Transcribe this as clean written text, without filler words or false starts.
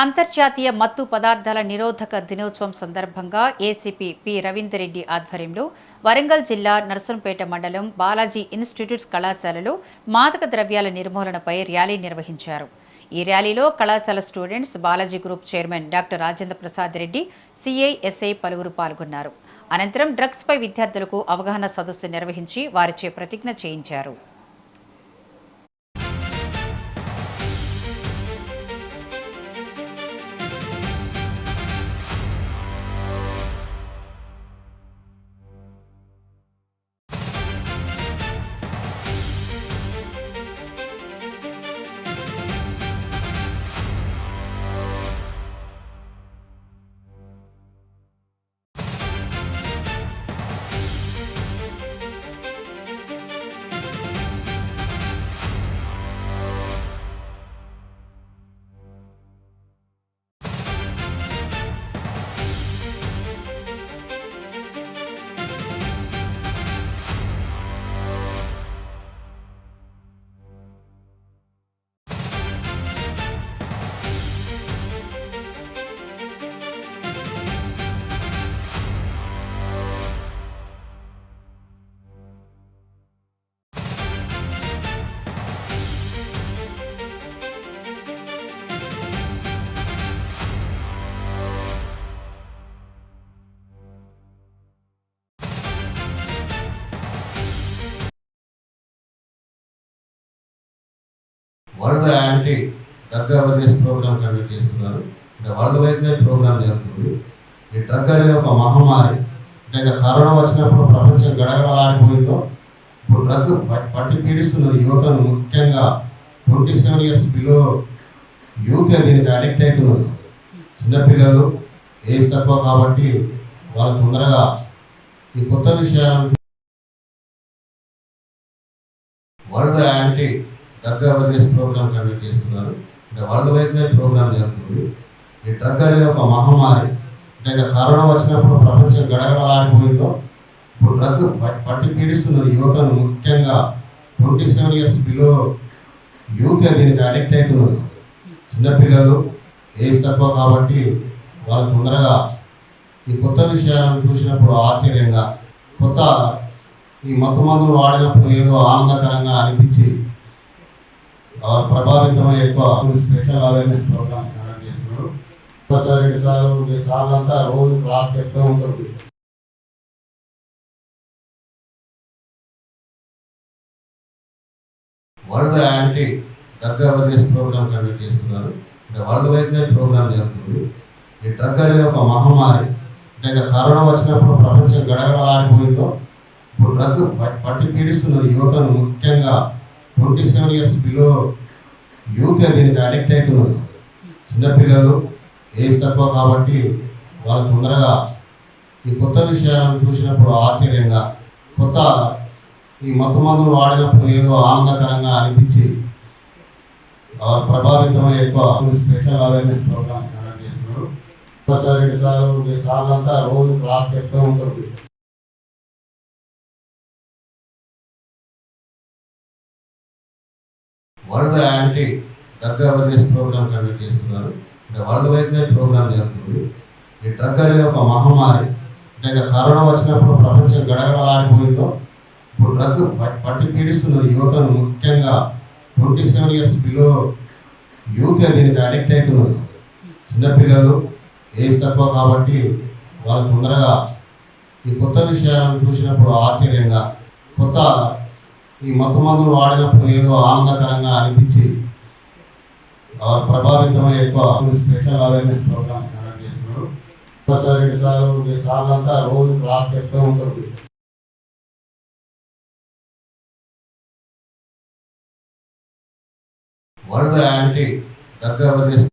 అంతర్జాతీయ మత్తు పదార్థాల నిరోధక దినోత్సవం సందర్భంగా ఏసీపీ పి రవీందర్ రెడ్డి ఆధ్వర్యంలో వరంగల్ జిల్లా నర్సంపేట మండలం బాలాజీ ఇన్స్టిట్యూట్స్ కళాశాలలో మాదక ద్రవ్యాల నిర్మూలనపై ర్యాలీ నిర్వహించారు. ఈ ర్యాలీలో కళాశాల students, Balaji group chairman doctor Rajendra Prasad Reddy, CI, SI పలువురు పాల్గొన్నారు. అనంతరం డ్రగ్స్ పై విద్యార్థులకు అవగాహన సదస్సు నిర్వహించి వారిచే ప్రతిజ్ఞ చేయించారు. World anti drug awareness programme conduct చేస్తున్నారు. అంటే వరల్డ్ వైజ్గా ప్రోగ్రామ్ జరుగుతుంది. ఈ డ్రగ్ అనేది ఒక మహమ్మారి. అంటే కరోనా వచ్చినప్పుడు ప్రపంచం గడగడలాడిపోయిందో ఇప్పుడు డ్రగ్ పట్టి పీడిస్తున్నది యువతను, ముఖ్యంగా 27 years బిలో యూత్ దీనికి అడిక్ట్ అవుతున్నారు. చిన్నపిల్లలు ఏజ్ తక్కువ కాబట్టి వాళ్ళు తొందరగా ఈ కొత్త విషయాలను world anti drug awareness programme conduct చేస్తున్నారు. అంటే వరల్డ్ వైజ్గా ప్రోగ్రామ్ జరుగుతుంది. ఈ డ్రగ్ అనేది ఒక మహమ్మారి. అంటే కరోనా వచ్చినప్పుడు ప్రపంచం గడగడలాడిపోయిందో ఇప్పుడు డ్రగ్ పట్టి పీడిస్తున్నది యువతను, ముఖ్యంగా 27 years బిలో యూత్ దీనికి అడిక్ట్ అవుతున్నారు. చిన్నపిల్లలు ఏజ్ తక్కువ కాబట్టి వాళ్ళు తొందరగా ఈ కొత్త విషయాలను చూసినప్పుడు ఆశ్చర్యంగా, కొత్త ఈ మత్తు మందులు వాడినప్పుడు ఏదో ఆనందకరంగా అనిపించి ప్రభావితమై ఎక్కువ స్పెషల్ అవేర్నెస్ ప్రోగ్రామ్స్ కండక్ట్ చేస్తున్నారు. సార్లంతా రోజు క్లాస్ చెప్తూ ఉంటుంది. World anti drug awareness programme conduct చేస్తున్నారు. అంటే వరల్డ్ వైజ్గా ప్రోగ్రామ్ జరుగుతుంది. ఈ డ్రగ్ అనేది ఒక మహమ్మారి. అంటే కరోనా వచ్చినప్పుడు ప్రపంచం గడగడలాడిపోయిందో ఇప్పుడు డ్రగ్ పట్టి పీడిస్తున్నది యువతను, ముఖ్యంగా 27 years బిలో యూత్ దీనికి అడిక్ట్ అవుతున్నారు. చిన్నపిల్లలు ఏజ్ తక్కువ కాబట్టి వాళ్ళు తొందరగా ఈ కొత్త విషయాలను చూసినప్పుడు ఆశ్చర్యంగా, కొత్త ఈ మత్తు మందులు వాడినప్పుడు ఏదో ఆనందకరంగా అనిపించి ప్రభావితమై ఎక్కువ స్పెషల్ అవేర్నెస్ ప్రోగ్రామ్స్ కండక్ట్ చేస్తున్నారు. సార్లంతా రోజు క్లాస్ చెప్తూ ఉంటుంది. World anti drug awareness programme conduct చేస్తున్నారు. అంటే వరల్డ్ వైజ్గా ప్రోగ్రామ్ జరుగుతుంది. ఈ డ్రగ్ అనేది ఒక మహమ్మారి. అంటే కరోనా వచ్చినప్పుడు ప్రపంచం గడగడలాడిపోయిందో ఇప్పుడు డ్రగ్ పట్టి పీడిస్తున్నది యువతను, ముఖ్యంగా 27 years బిలో యూత్ దీనికి అడిక్ట్ అవుతున్నారు. చిన్నపిల్లలు ఏజ్ తక్కువ కాబట్టి వాళ్ళు తొందరగా ఈ కొత్త విషయాలను చూసినప్పుడు ఆశ్చర్యంగా, కొత్త ఈ మత్తు మందులు వాడినప్పుడు ఏదో ఆనందకరంగా అనిపించి ప్రభావితమై ఎక్కువ స్పెషల్ అవేర్నెస్ ప్రోగ్రామ్స్ కండక్ట్ చేస్తున్నారు. సార్లంతా రోజు క్లాస్ చెప్తూ ఉంటుంది. World anti drug awareness